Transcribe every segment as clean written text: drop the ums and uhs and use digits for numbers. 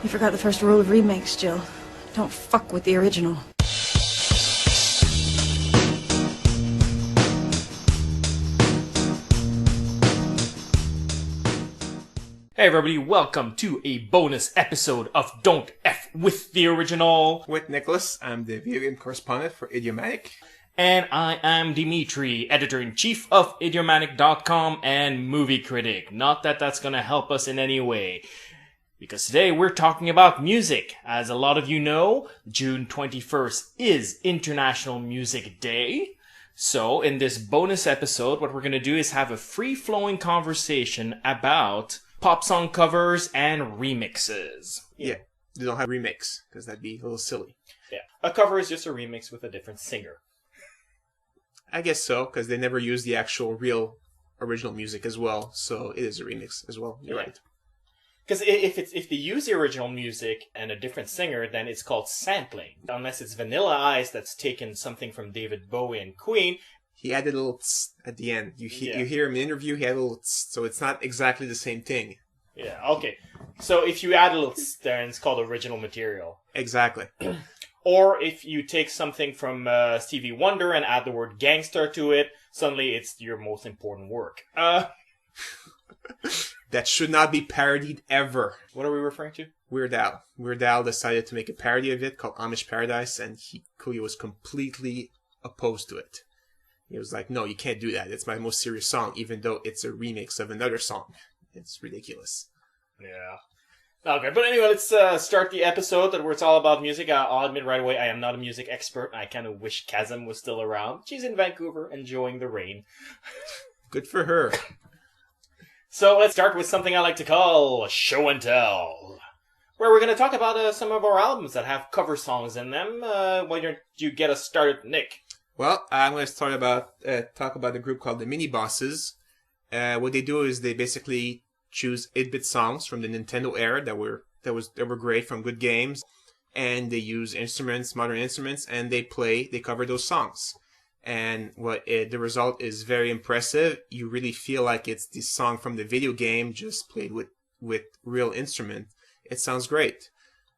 You forgot the first rule of remakes, Jill. Don't fuck with the original. Hey everybody, welcome to a bonus episode of Don't F with the Original. With Nicholas, I'm the video game correspondent for Idiomatic. And I am Dimitri, editor-in-chief of Idiomatic.com and movie critic. Not that that's gonna help us in any way. Because today we're talking about music. As a lot of you know, June 21st is International Music Day. So, in this bonus episode, what we're gonna do is have a free-flowing conversation about pop song covers and remixes. Yeah, they don't have remakes, because that'd be a little silly. Yeah, a cover is just a remix with a different singer. I guess so, because they never use the actual real original music as well, so it is a remix as well. You're right. Because if they use the original music and a different singer, then it's called sampling. Unless it's Vanilla Ice that's taken something from David Bowie and Queen. He added a little tss at the end. You hear him in an interview, he had a little tss, so it's not exactly the same thing. Yeah, okay. So if you add a little tss, then it's called original material. Exactly. Or if you take something from Stevie Wonder and add the word gangster to it, suddenly it's your most important work. That should not be parodied ever. What are we referring to? Weird Al. Weird Al decided to make a parody of it called Amish Paradise, and he was completely opposed to it. He was like, no, you can't do that. It's my most serious song, even though it's a remix of another song. It's ridiculous. Yeah. Okay, but anyway, let's start the episode where it's all about music. I'll admit right away, I am not a music expert. I kind of wish Kazem was still around. She's in Vancouver, enjoying the rain. Good for her. So let's start with something I like to call Show and Tell, where we're going to talk about some of our albums that have cover songs in them. Why don't you get us started, Nick? Well, I'm going to talk about a group called the Mini Bosses. What they do is they basically choose 8-bit songs from the Nintendo era that were great from good games, and they use modern instruments, and they cover those songs. And the result is very impressive. You really feel like it's the song from the video game, just played with real instrument. It sounds great.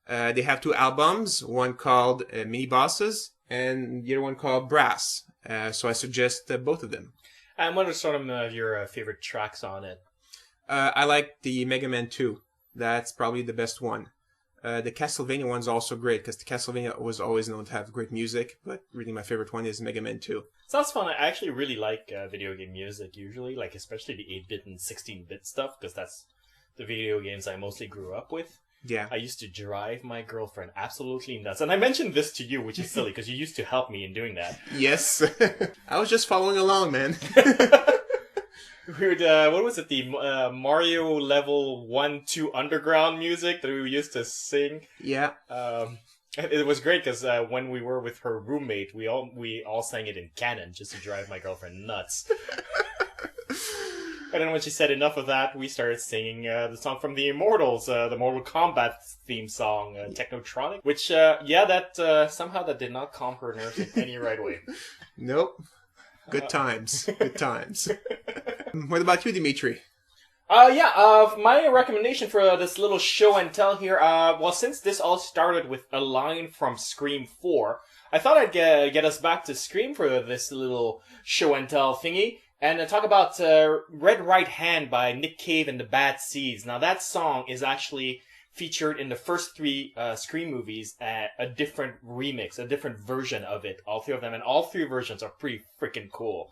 They have 2 albums, one called Mini Bosses, and the other one called Brass. So I suggest both of them. And what are some of your favorite tracks on it? I like the Mega Man 2. That's probably the best one. The Castlevania one's also great, because the Castlevania was always known to have great music, but really my favorite one is Mega Man 2. Sounds fun. I actually really like video game music usually, like especially the 8-bit and 16-bit stuff, because that's the video games I mostly grew up with. Yeah. I used to drive my girlfriend absolutely nuts. And I mentioned this to you, which is silly, because you used to help me in doing that. Yes. I was just following along, man. Weird, what was it? The Mario level 1-2 underground music that we used to sing. Yeah. It was great because when we were with her roommate, we all sang it in canon just to drive my girlfriend nuts. And then when she said enough of that, we started singing the song from the Immortals, the Mortal Kombat theme song, Technotronic, which, somehow that did not calm her nerves in any right way. Nope. Good times. Good times. What about you, Dimitri? My recommendation for this little show and tell here, since this all started with a line from Scream 4, I thought I'd get us back to Scream for this little show and tell thingy, and talk about Red Right Hand by Nick Cave and the Bad Seeds. Now, that song is actually featured in the first 3 Scream movies, a different remix, a different version of it, all 3 of them, and all 3 versions are pretty freaking cool.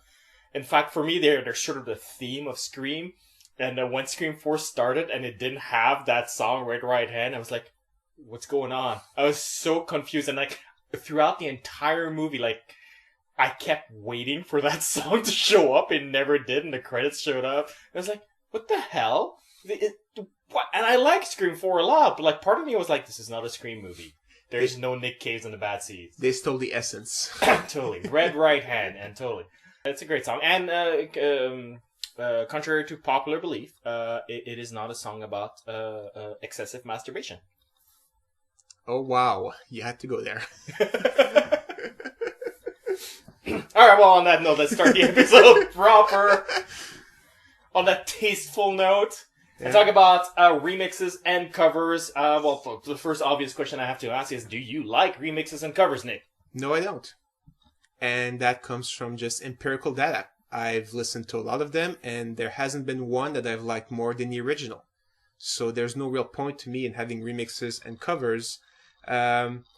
In fact, for me, they're sort of the theme of Scream. And when Scream 4 started and it didn't have that song, Red Right Hand, I was like, what's going on? I was so confused. And throughout the entire movie, I kept waiting for that song to show up. It never did, and the credits showed up. I was like, what the hell? What? And I like Scream 4 a lot, but part of me was like, this is not a Scream movie. There's no Nick Caves and the Bad Seeds. They stole the essence. Totally. Red Right Hand, and totally. It's a great song. And contrary to popular belief, it is not a song about excessive masturbation. Oh, wow. You had to go there. Alright, well, on that note, let's start the episode proper. On that tasteful note. And talk about remixes and covers. Well, the first obvious question I have to ask is, do you like remixes and covers, Nick? No, I don't. And that comes from just empirical data. I've listened to a lot of them, and there hasn't been one that I've liked more than the original. So there's no real point to me in having remixes and covers,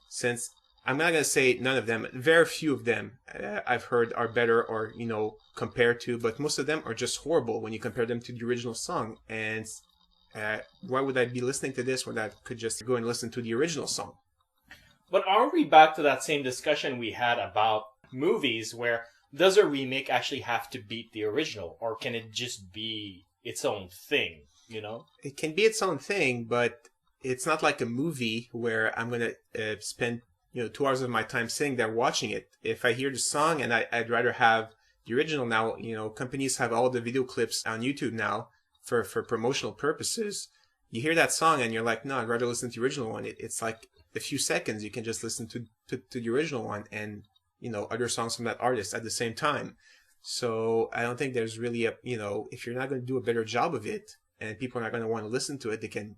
since I'm not going to say none of them. Very few of them I've heard are better or, compared to, but most of them are just horrible when you compare them to the original song. And why would I be listening to this when I could just go and listen to the original song? But aren't we back to that same discussion we had about movies where does a remake actually have to beat the original, or can it just be its own thing, It can be its own thing, but it's not like a movie where I'm going to spend 2 hours of my time sitting there watching it. If I hear the song and I'd rather have the original now, companies have all the video clips on YouTube now for promotional purposes. You hear that song and you're like, no, I'd rather listen to the original one. It's like a few seconds. You can just listen to the original one and, other songs from that artist at the same time. So I don't think there's really if you're not going to do a better job of it and people are not going to want to listen to it, they can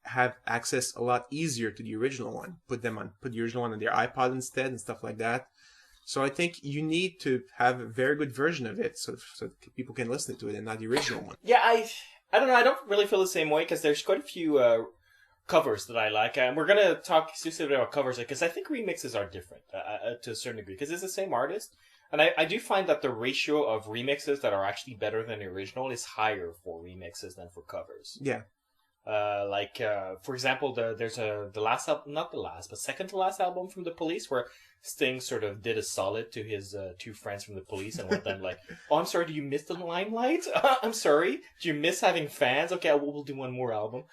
have access a lot easier to the original one. Put the original one on their iPod instead and stuff like that. So I think you need to have a very good version of it so people can listen to it and not the original one. Yeah, I don't know. I don't really feel the same way because there's quite a few covers that I like. And we're going to talk exclusively about covers because I think remixes are different to a certain degree because it's the same artist. And I do find that the ratio of remixes that are actually better than the original is higher for remixes than for covers. Yeah. For example, there's the last album, not the last, but second to last album from The Police, where Sting sort of did a solid to his two friends from The Police and went them like, "Oh, I'm sorry, do you miss the limelight? I'm sorry, do you miss having fans? Okay, we'll do one more album."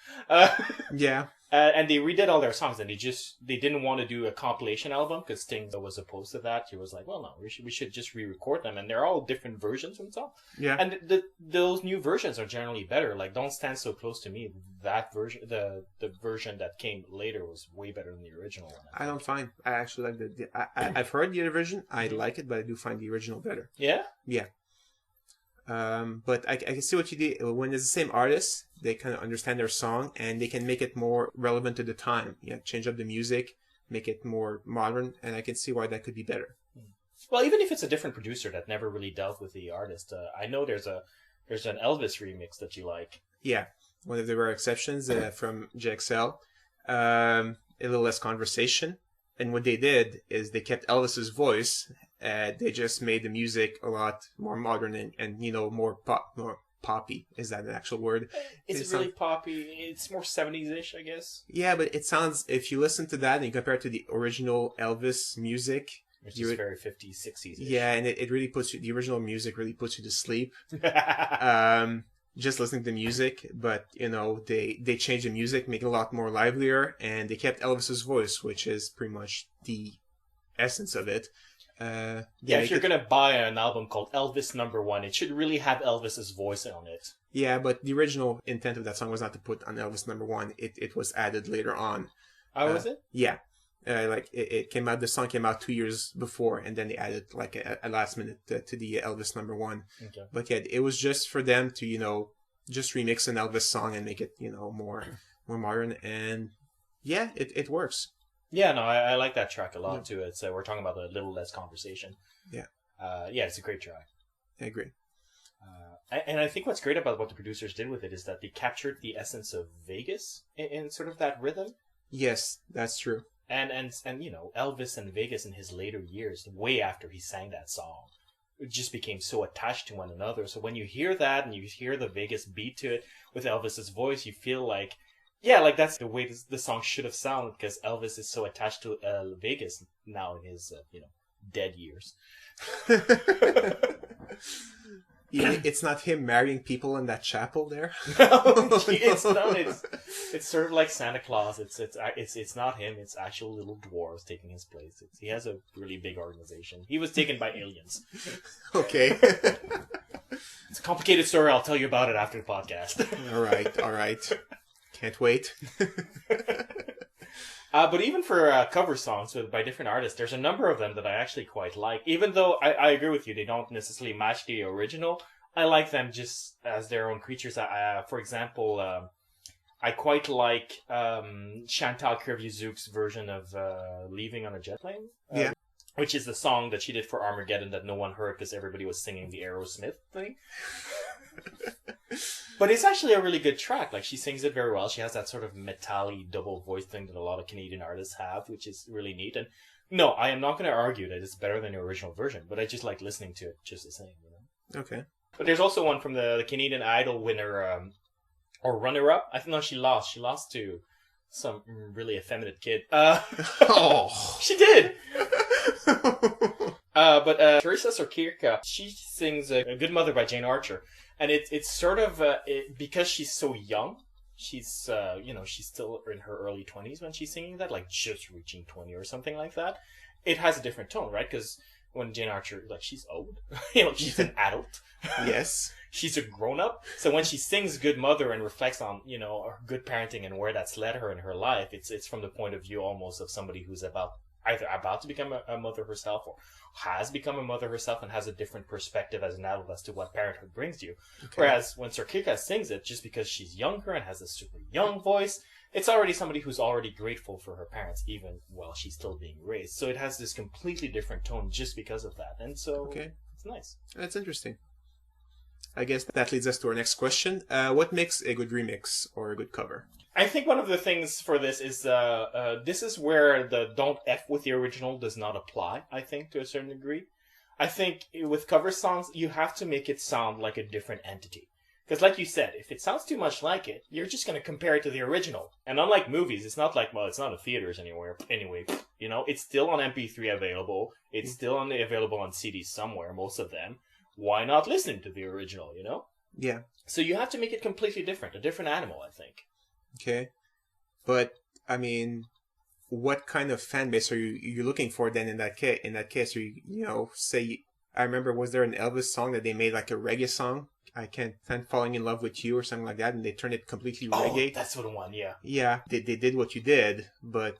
Yeah. And they redid all their songs, and they didn't want to do a compilation album because Sting was opposed to that. He was like, "Well, no, we should just re-record them," and they're all different versions of the song. Yeah. And those new versions are generally better. Like "Don't Stand So Close to Me," that version, the version that came later was way better than the original one. I don't find. I actually like I've heard the other version. I like it, but I do find the original better. Yeah. Yeah. But I can see what you did. When it's the same artist, they kind of understand their song and they can make it more relevant to the time. Yeah, change up the music, make it more modern, and I can see why that could be better. Well, even if it's a different producer that never really dealt with the artist, I know there's an Elvis remix that you like. Yeah, one of the rare exceptions from JXL. A little less conversation, and what they did is they kept Elvis's voice. They just made the music a lot more modern and more poppy. Is that an actual word? It's really poppy. It's more 70s-ish, I guess. Yeah, but it sounds, if you listen to that and you compare it to the original Elvis music, which is very 50s, 60s. Yeah, and it really puts you, the original music really puts you to sleep. Just listening to the music, but they changed the music, make it a lot more livelier, and they kept Elvis's voice, which is pretty much the essence of it. If you're gonna buy an album called Elvis #1, it should really have Elvis's voice on it. Yeah, but the original intent of that song was not to put on Elvis #1. It was added later on. Oh, was it? Yeah. It came out. The song came out 2 years before, and then they added like a last minute to the Elvis #1. Okay. But yeah, it was just for them to just remix an Elvis song and make it more modern, and yeah, it works. Yeah, no, I like that track a lot too. It's we're talking about a little less conversation. Yeah. It's a great track. I agree. And I think what's great about what the producers did with it is that they captured the essence of Vegas in sort of that rhythm. Yes, that's true. And Elvis and Vegas in his later years, way after he sang that song, it just became so attached to one another. So when you hear that and you hear the Vegas beat to it with Elvis's voice, you feel like, that's the way the song should have sounded because Elvis is so attached to Vegas now in his dead years. It's not him marrying people in that chapel there. No, it's not. It's sort of like Santa Claus. It's not him. It's actual little dwarves taking his place. He has a really big organization. He was taken by aliens. Okay. It's a complicated story. I'll tell you about it after the podcast. All right. Can't wait. But even for cover songs by different artists, there's a number of them that I actually quite like. Even though I agree with you, they don't necessarily match the original. I like them just as their own creatures. For example, I quite like Chantal Kreviazuk's version of Leaving on a Jet Plane. Yeah. Which is the song that she did for Armageddon that no one heard because everybody was singing the Aerosmith thing. But it's actually a really good track. Like, she sings it very well. She has that sort of metal-y double voice thing that a lot of Canadian artists have, which is really neat. And no, I am not going to argue that it's better than the original version, but I just like listening to it just the same, you know? Okay. But there's also one from the Canadian Idol winner, or runner-up. I think, no, she lost. She lost to some really effeminate kid. Oh. She did! But Teresa Sorkirka, she sings a Good Mother by Jane Archer. And it's sort of, because she's so young, she's, she's still in her early 20s when she's singing that, like just reaching 20 or something like that. It has a different tone, right? Because when Jane Archer, like, she's old. She's an adult. Yes. She's a grown-up. So when she sings Good Mother and reflects on, her good parenting and where that's led her in her life, it's from the point of view almost of somebody who's either about to become a mother herself or has become a mother herself and has a different perspective as an adult as to what parenthood brings you. Okay. Whereas when Sorkirka sings it, just because she's younger and has a super young voice, it's already somebody who's already grateful for her parents, even while she's still being raised. So it has this completely different tone just because of that. And so it's nice. That's interesting. I guess that leads us to our next question. What makes a good remix or a good cover? I think one of the things for this is this is where the don't F with the original does not apply, I think, to a certain degree. I think with cover songs, you have to make it sound like a different entity. Because like you said, if it sounds too much like it, you're just going to compare it to the original. And unlike movies, it's not like, well, it's not in theaters anywhere. Anyway, it's still on MP3 available. It's still available on CDs somewhere, most of them. Why not listen to the original, Yeah. So you have to make it completely different, a different animal, I think. Okay. But, I mean, what kind of fan base are you looking for then in that case? In that case, say, I remember, was there an Elvis song that they made like a reggae song? I Can't Stand Falling in Love with You or something like that, and they turned it completely reggae. Oh, that's what the one, yeah. Yeah, they did what you did, but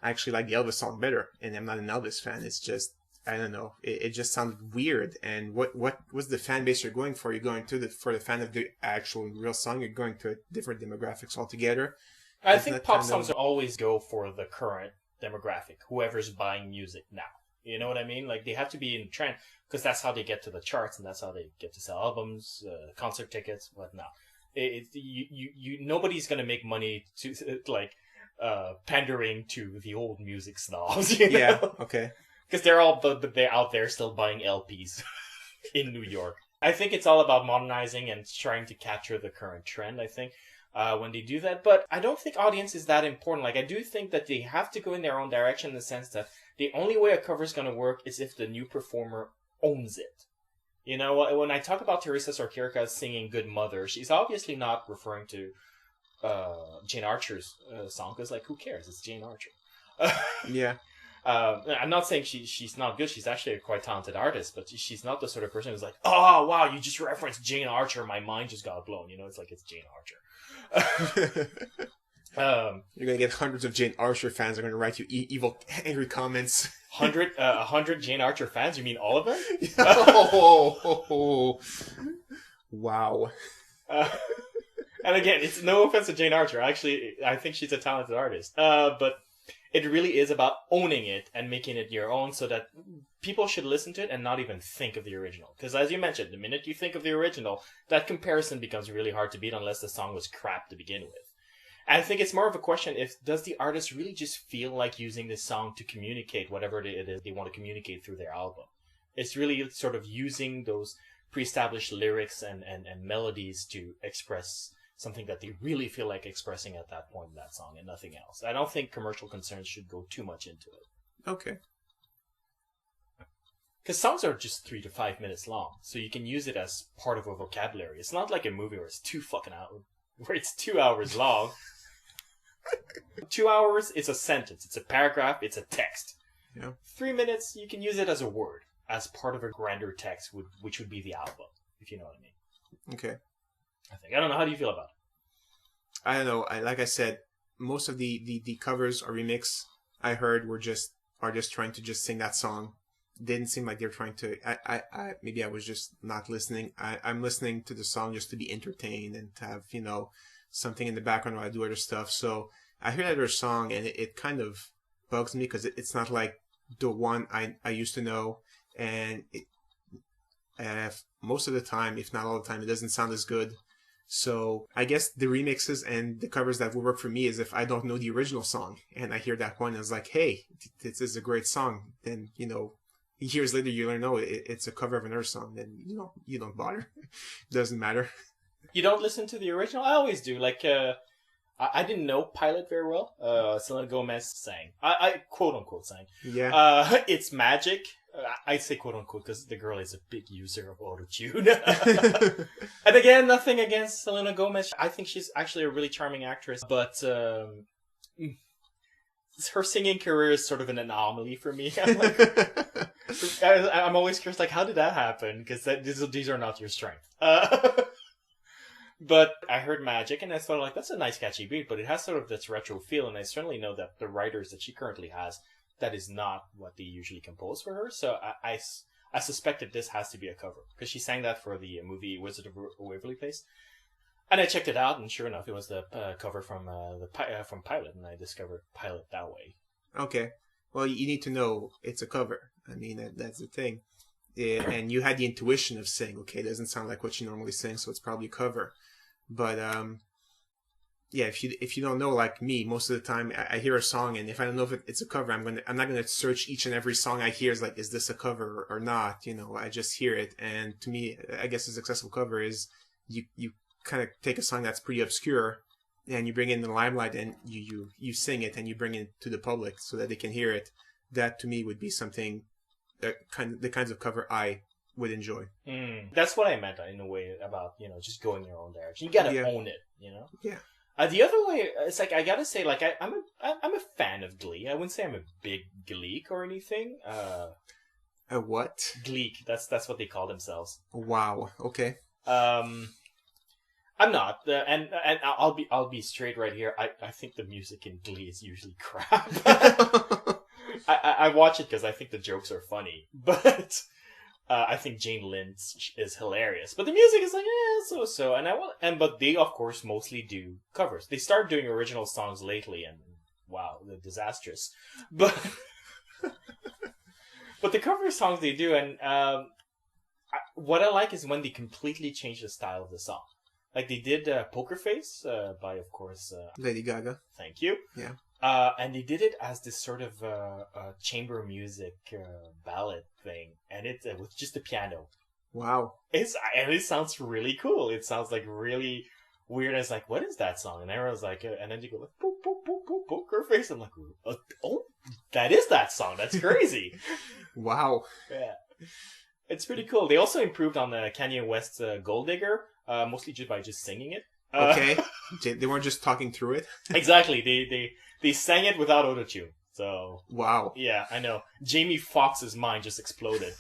I actually like the Elvis song better, and I'm not an Elvis fan. It's just, I don't know, it just sounded weird. And what was the fan base you're going for? You're going for the fan of the actual real song. You're going to different demographics altogether. I think pop songs always go for the current demographic, whoever's buying music now. You know what I mean? Like, they have to be in trend because that's how they get to the charts and that's how they get to sell albums, concert tickets, whatnot. Nobody's gonna make money to pandering to the old music snobs. Yeah. Okay. Because they're out there still buying LPs in New York. I think it's all about modernizing and trying to capture the current trend, I think, when they do that. But I don't think audience is that important. Like, I do think that they have to go in their own direction in the sense that the only way a cover is going to work is if the new performer owns it. When I talk about Teresa Sorkirka singing Good Mother, she's obviously not referring to Jane Archer's song, because, like, who cares? It's Jane Archer. Yeah. I'm not saying she's not good. She's actually a quite talented artist, but she's not the sort of person who's like, oh, wow, you just referenced Jane Archer. My mind just got blown. It's like, it's Jane Archer. You're going to get hundreds of Jane Archer fans are going to write you evil, angry comments. 100 Jane Archer fans? You mean all of them? Oh, wow. And again, it's no offense to Jane Archer. Actually, I think she's a talented artist. But it really is about owning it and making it your own so that people should listen to it and not even think of the original. Because as you mentioned, the minute you think of the original, that comparison becomes really hard to beat unless the song was crap to begin with. And I think it's more of a question does the artist really just feel like using this song to communicate whatever it is they want to communicate through their album. It's really sort of using those pre-established lyrics and melodies to express something that they really feel like expressing at that point in that song and nothing else. I don't think commercial concerns should go too much into it. Okay. Because songs are just 3 to 5 minutes long, so you can use it as part of a vocabulary. It's not like a movie where it's 2 hours long. 2 hours is a sentence, it's a paragraph, it's a text. Yeah. 3 minutes, you can use it as a word, as part of a grander text, which would be the album, if you know what I mean. Okay. I don't know, how do you feel about it? I don't know. Like I said, most of the covers or remix I heard are just trying to just sing that song didn't seem like they're trying to. Maybe I was just not listening. I'm listening to the song just to be entertained and to have something in the background while I do other stuff. So I hear that other song and it kind of bugs me because it's not like the one I used to know, and most of the time, if not all the time, it doesn't sound as good. So I guess the remixes and the covers that will work for me is if I don't know the original song and I hear that one and it's like, hey, this is a great song. Then, years later you learn, it's a cover of another song. Then, you don't bother. It doesn't matter. You don't listen to the original? I always do. Like, I didn't know Pilot very well. Selena Gomez sang. I quote unquote sang. Yeah. It's Magic. I say quote unquote because the girl is a big user of autotune. And again, nothing against Selena Gomez. I think she's actually a really charming actress, but her singing career is sort of an anomaly for me. I'm always curious, like, how did that happen? Because these are not your strength. But I heard Magic, and I thought, like, that's a nice catchy beat, but it has sort of this retro feel, and I certainly know that the writers that she currently has, that is not what they usually compose for her. So I suspect that this has to be a cover, because she sang that for the movie Wizard of Waverly Place. And I checked it out, and sure enough, it was the cover from from Pilot, and I discovered Pilot that way. Okay. Well, you need to know it's a cover. I mean, that's the thing. Yeah, and you had the intuition of saying, okay, it doesn't sound like what you normally sing, so it's probably a cover. But yeah, if you don't know, like me, most of the time I hear a song, and if I don't know if it's a cover, I'm not gonna search each and every song I hear is like, is this a cover or not? I just hear it, and to me, I guess a successful cover is you kind of take a song that's pretty obscure, and you bring it in the limelight, and you sing it, and you bring it to the public so that they can hear it. That to me would be something the kinds of cover I would enjoy. That's what I meant in a way about just going your own direction. You gotta own it, Yeah. The other way, it's like I gotta say, like I'm a fan of Glee. I wouldn't say I'm a big Gleek or anything. A what? Gleek. That's what they call themselves. Wow. Okay. I'm not, and I'll be straight right here. I think the music in Glee is usually crap. I watch it because I think the jokes are funny, but I think Jane Lynch is hilarious. But the music is like, so. But they of course mostly do covers. They started doing original songs lately, and wow, they're disastrous. But but the cover songs they do, and what I like is when they completely change the style of the song. Like they did Poker Face by, of course, Lady Gaga. Thank you. Yeah. And they did it as this sort of chamber music ballad thing, and it with just the piano. Wow. It sounds really cool. It sounds like really weird. It's like, what is that song? And everyone's like, and then you go like, boop, boop, boop, boop, Poker Face. I'm like, oh, that is that song. That's crazy. Wow. Yeah. It's pretty cool. They also improved on Kanye West's Gold Digger, mostly just by just singing it. Okay. They weren't just talking through it? Exactly. They sang it without autotune. So wow. Yeah, I know. Jamie Foxx's mind just exploded.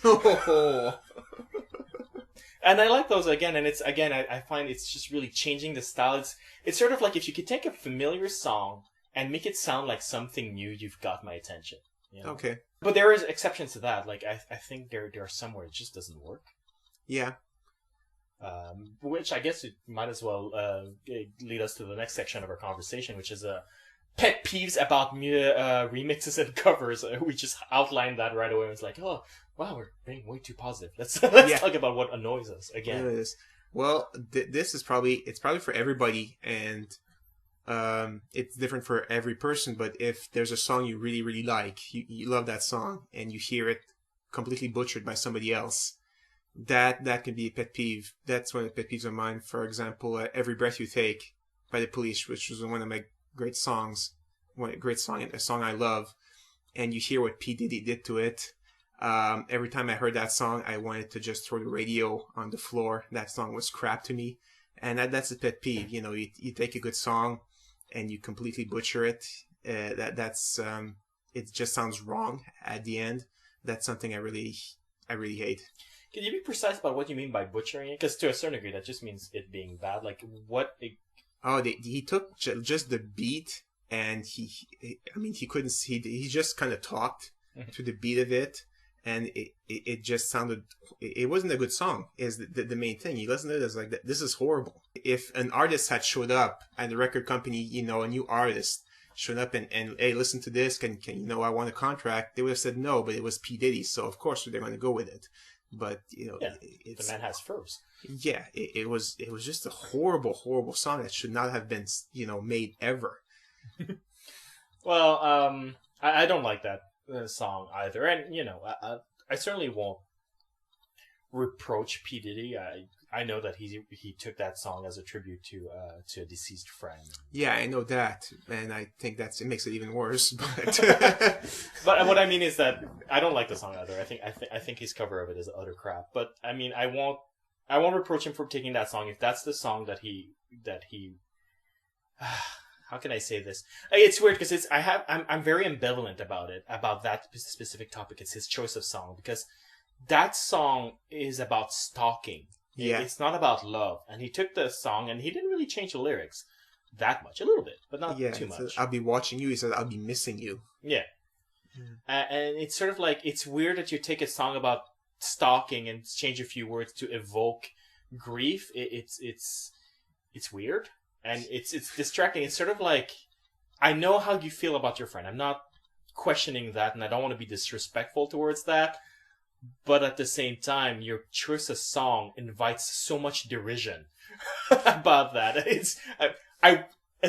And I like those again, and I find it's just really changing the style. It's sort of like if you could take a familiar song and make it sound like something new, you've got my attention. Okay. But there is exceptions to that. Like I think there are some where it just doesn't work. Yeah. Which I guess it might as well lead us to the next section of our conversation, which is pet peeves about remixes and covers. We just outlined that right away. It's like, oh, wow, we're being way too positive. Let's talk about what annoys us again. It is. Well, this is probably for everybody, and it's different for every person. But if there's a song you really, really like, you love that song, and you hear it completely butchered by somebody else, that can be a pet peeve. That's one of the pet peeves of mine. For example, "Every Breath You Take" by The Police, which was one of my great songs, a song I love, and you hear what P. Diddy did to it. Every time I heard that song, I wanted to just throw the radio on the floor. That song was crap to me, and that's a pet peeve. You take a good song and you completely butcher it. It just sounds wrong at the end. That's something I really hate. Can you be precise about what you mean by butchering it? Because to a certain degree, that just means it being bad. Like what? He took just the beat, and he couldn't. He just kind of talked to the beat of it, and it just sounded. It wasn't a good song. Is the main thing. You listen to it, it's like this is horrible. If an artist had showed up and the record company, a new artist showed up and hey, listen to this, can I want a contract? They would have said no, but it was P Diddy, so of course they're going to go with it. But the man has furs. Yeah, it was just a horrible song that should not have been made ever. Well, I don't like that song either, and I certainly won't reproach P Diddy. I know that he took that song as a tribute to a deceased friend. Yeah, I know that, and I think it makes it even worse. But but what I mean is that I don't like the song either. I think his cover of it is utter crap. But I mean, I won't reproach him for taking that song if that's the song that he. How can I say this? It's weird because I'm very ambivalent about that specific topic. It's his choice of song because that song is about stalking. Yeah. It's not about love. And he took the song and he didn't really change the lyrics that much. A little bit, but not too much. I'll be watching you. He said, I'll be missing you. Yeah. And it's sort of like, it's weird that you take a song about stalking and change a few words to evoke grief. It's weird. And it's distracting. It's sort of like, I know how you feel about your friend. I'm not questioning that, and I don't want to be disrespectful towards that. But at the same time, your choice of song invites so much derision about that. It's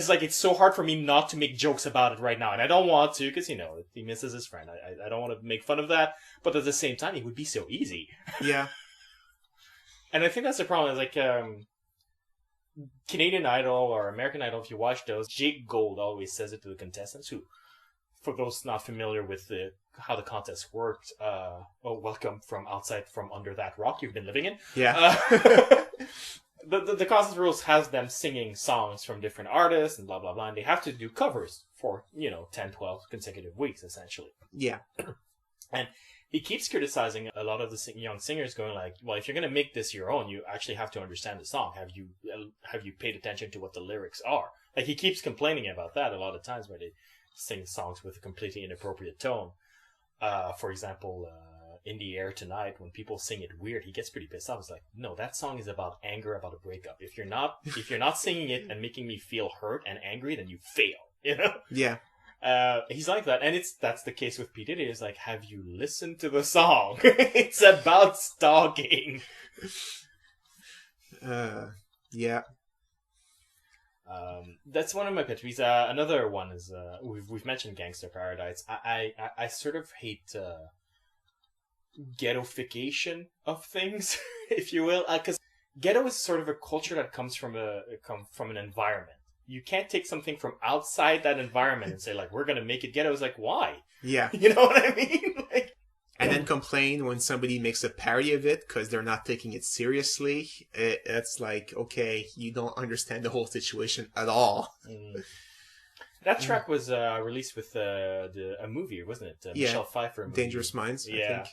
like it's so hard for me not to make jokes about it right now, and I don't want to because he misses his friend. I don't want to make fun of that, but at the same time, it would be so easy. Yeah, and I think that's the problem. Is like Canadian Idol or American Idol. If you watch those, Jake Gold always says it to the contestants who. For those not familiar with how the contest worked, welcome from outside from under that rock you've been living in. Yeah. The contest rules has them singing songs from different artists and blah, blah, blah. And they have to do covers for, 10, 12 consecutive weeks, essentially. Yeah. And he keeps criticizing a lot of the young singers going like, well, if you're going to make this your own, you actually have to understand the song. Have you paid attention to what the lyrics are? Like, he keeps complaining about that a lot of times where they sing songs with a completely inappropriate tone. For example, In the Air Tonight, when people sing it weird, he gets pretty pissed off. He's like, no, that song is about anger, about a breakup. If you're not singing it and making me feel hurt and angry, then you fail. Yeah. He's like that, and that's the case with P Diddy. It's like, have you listened to the song? It's about stalking. Yeah. That's one of my pet peeves. Another one is we've mentioned Gangsta Paradise. I sort of hate ghettoification of things, if you will, because ghetto is sort of a culture that comes from an environment. You can't take something from outside that environment and say like we're gonna make it ghetto. It's like, why? Yeah. You know what I mean? And then complain when somebody makes a parody of it because they're not taking it seriously. It's like, okay, you don't understand the whole situation at all. That track was released with a movie, wasn't it? Michelle Pfeiffer movie. Dangerous Minds, I think.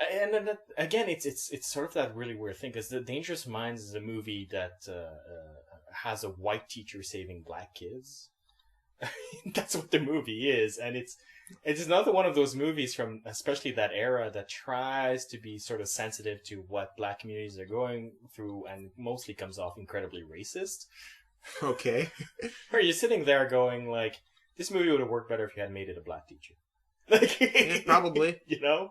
And then again, it's sort of that really weird thing because the Dangerous Minds is a movie that has a white teacher saving black kids. That's what the movie is, and it's another one of those movies from especially that era that tries to be sort of sensitive to what black communities are going through and mostly comes off incredibly racist. Okay. Where you're sitting there going like, this movie would have worked better if you had made it a black teacher. Like, yeah, probably.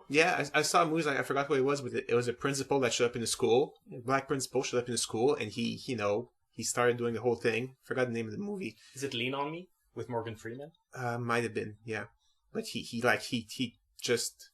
Yeah, I saw movies, I forgot what it was, but it was a principal that showed up in the school. A black principal showed up in the school, and he started doing the whole thing. Forgot the name of the movie. Is it Lean on Me with Morgan Freeman? Might have been, yeah. But he just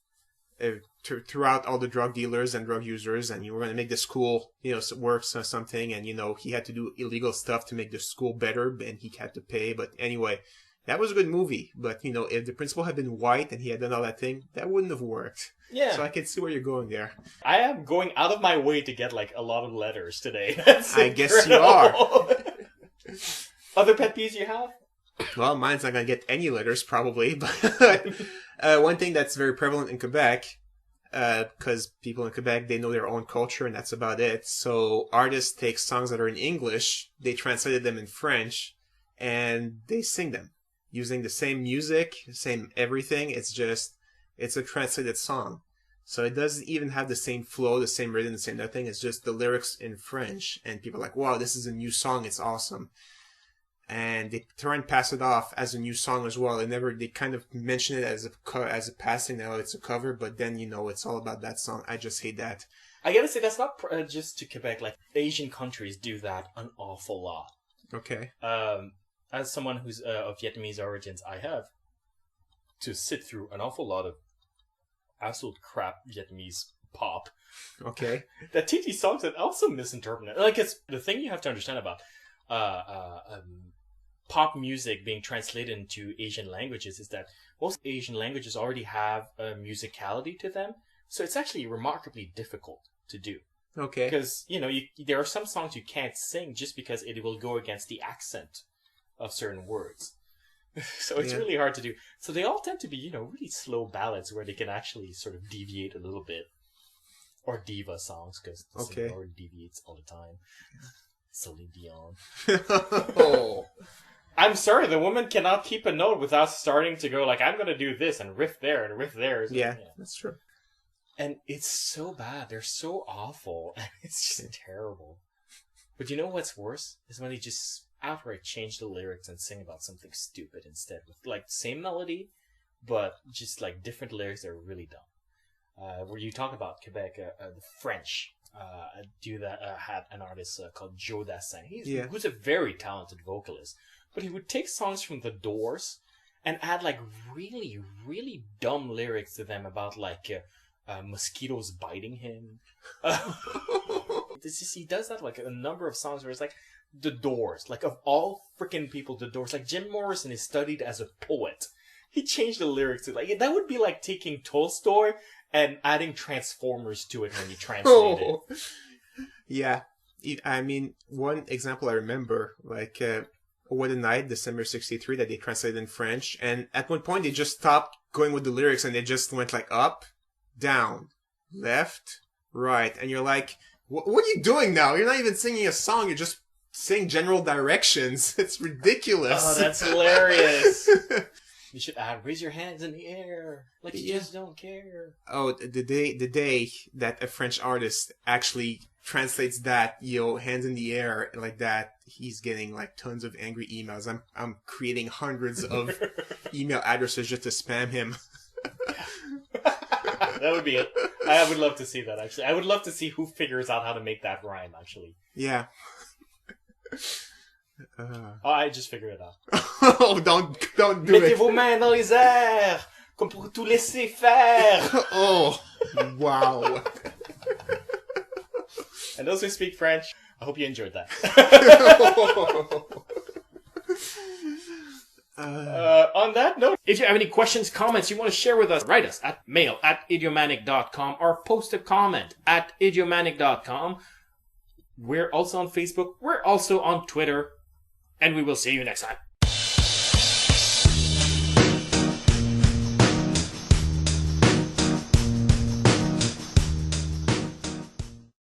threw out all the drug dealers and drug users, and you were going to make the school, work or something, and he had to do illegal stuff to make the school better, and he had to pay. But anyway, that was a good movie. But if the principal had been white and he had done all that thing, that wouldn't have worked. Yeah. So I can see where you're going there. I am going out of my way to get like a lot of letters today. I guess you are. Other pet peeves you have? Well, mine's not going to get any letters, probably. But one thing that's very prevalent in Quebec, because people in Quebec, they know their own culture, and that's about it. So artists take songs that are in English, they translated them in French, and they sing them using the same music, same everything. It's just It's a translated song. So it doesn't even have the same flow, the same rhythm, the same nothing. It's just the lyrics in French. And people are like, wow, this is a new song. It's awesome. And they try and pass it off as a new song as well. They kind of mention it as a passing, now it's a cover, but then, it's all about that song. I just hate that. I gotta say, that's not just to Quebec. Like, Asian countries do that an awful lot. Okay. As someone who's of Vietnamese origins, I have to sit through an awful lot of absolute crap Vietnamese pop. Okay. That TT songs that also misinterpreted. Like, it's the thing you have to understand about pop music being translated into Asian languages is that most Asian languages already have a musicality to them, so it's actually remarkably difficult to do. Okay. Because, there are some songs you can't sing just because it will go against the accent of certain words. So it's really hard to do. So they all tend to be, really slow ballads where they can actually sort of deviate a little bit. Or diva songs, because the singer already deviates all the time. Celine Dion. Oh. I'm sorry, the woman cannot keep a note without starting to go like, I'm going to do this and riff there and riff there. Yeah, that's true. And it's so bad. They're so awful. It's just terrible. But you know what's worse? Is when they just outright change the lyrics and sing about something stupid instead. With like same melody, but just like different lyrics that are really dumb. Where you talk about Quebec, the French do that, had an artist called Joe Dassin. Who's a very talented vocalist. But he would take songs from The Doors and add like really, really dumb lyrics to them about like mosquitoes biting him. He does that like a number of songs where it's like The Doors, like of all freaking people, The Doors. Like Jim Morrison is studied as a poet. He changed the lyrics to like that would be like taking Tolstoy and adding Transformers to it when you translate it. Yeah, I mean, one example I remember, like What a Night, December 63, that they translated in French, and at one point they just stopped going with the lyrics and they just went like up, down, left, right, and you're like, what are you doing now? You're not even singing a song, you're just saying general directions. It's ridiculous. Oh, that's hilarious. You should add, raise your hands in the air, like you just don't care. Oh, the day that a French artist actually translates that, hands in the air like that, he's getting like tons of angry emails. I'm creating hundreds of email addresses just to spam him. That would be it. I would love to see that, actually. I would love to see who figures out how to make that rhyme, actually. Yeah. I just figured it out. Oh, don't do Mettez it. vos mains dans les airs, comme pour tout laisser faire. Oh, wow. And those who speak French, I hope you enjoyed that. On that note, if you have any questions, comments you want to share with us, write us at mail@idiomanic.com or post a comment at idiomanic.com. We're also on Facebook. We're also on Twitter. And we will see you next time.